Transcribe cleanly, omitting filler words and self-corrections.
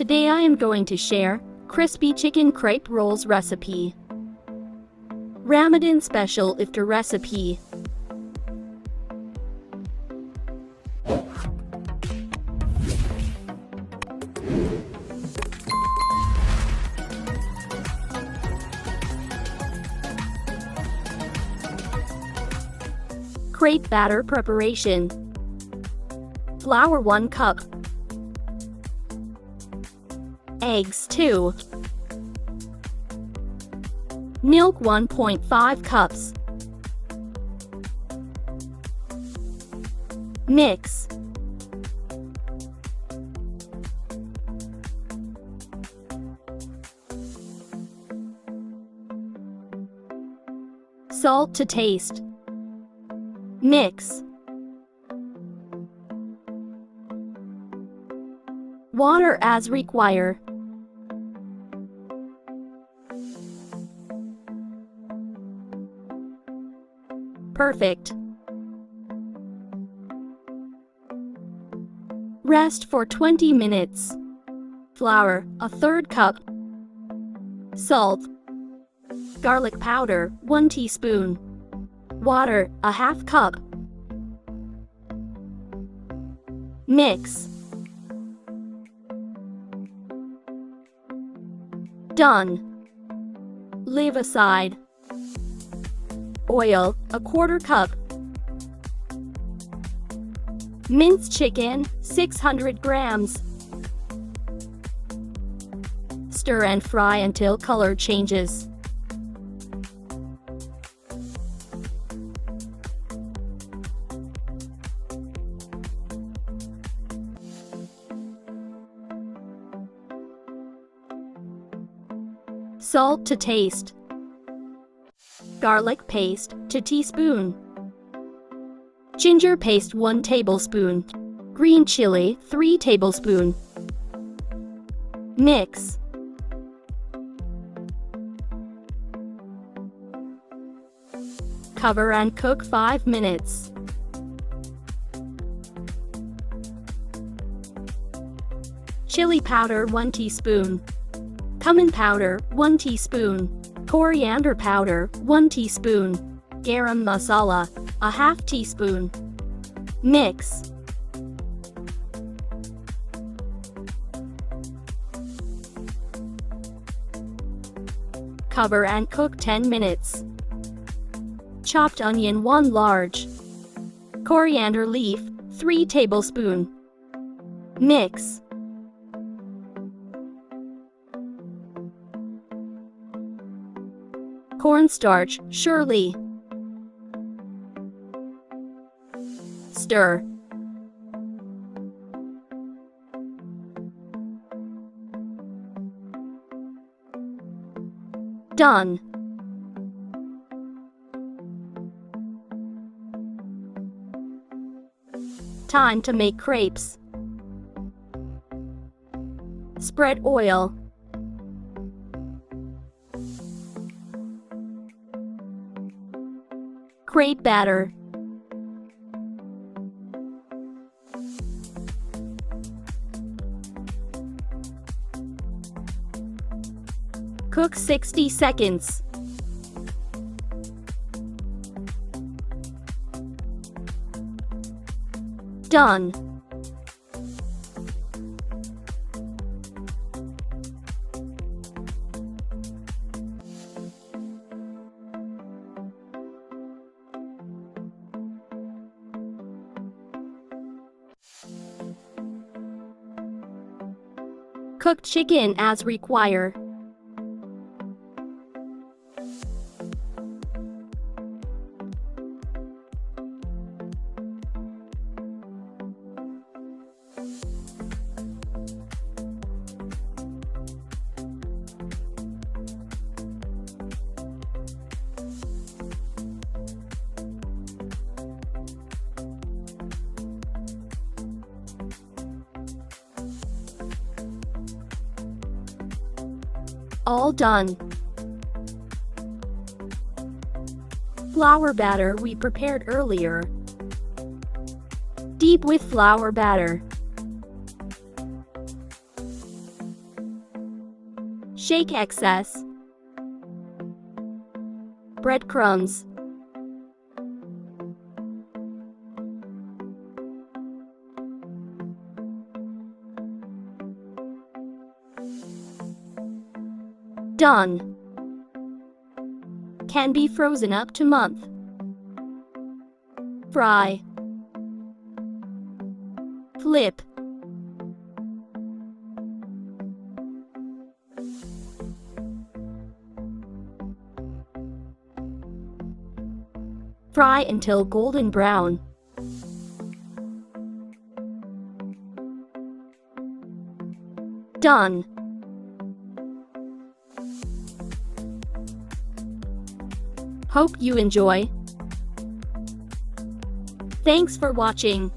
Today I am going to share crispy chicken crepe rolls recipe. Ramadan special iftar recipe. Crepe batter preparation. Flour 1 cup. Eggs 2. Milk 1.5 cups. Mix. Salt to taste. Mix. Water as required. Perfect. Rest for 20 minutes. Flour, 1/3 cup. Salt. Garlic powder, 1 teaspoon. Water, 1/2 cup. Mix. Done. Leave aside. Oil, 1/4 cup. Minced chicken, 600 grams. Stir and fry until color changes. Salt to taste. Garlic paste, 2 teaspoon. Ginger paste, 1 tablespoon. Green chili, 3 tablespoon. Mix. Cover and cook 5 minutes. Chili powder, 1 teaspoon. Cumin powder, 1 teaspoon. Coriander powder, 1 teaspoon. Garam masala, 1/2 teaspoon. Mix. Cover and cook 10 minutes. Chopped onion, 1 large. Coriander leaf, 3 tablespoon. Mix. Cornstarch, surely. Stir. Done. Time to make crepes. Spread oil. Crepe batter. Cook 60 seconds. Done. Cooked chicken as required. All done. Flour batter we prepared earlier. Deep with flour batter. Shake excess. Breadcrumbs. Done. Can be frozen up to month. Fry. Flip. Fry until golden brown. Done. Hope you enjoy. Thanks for watching.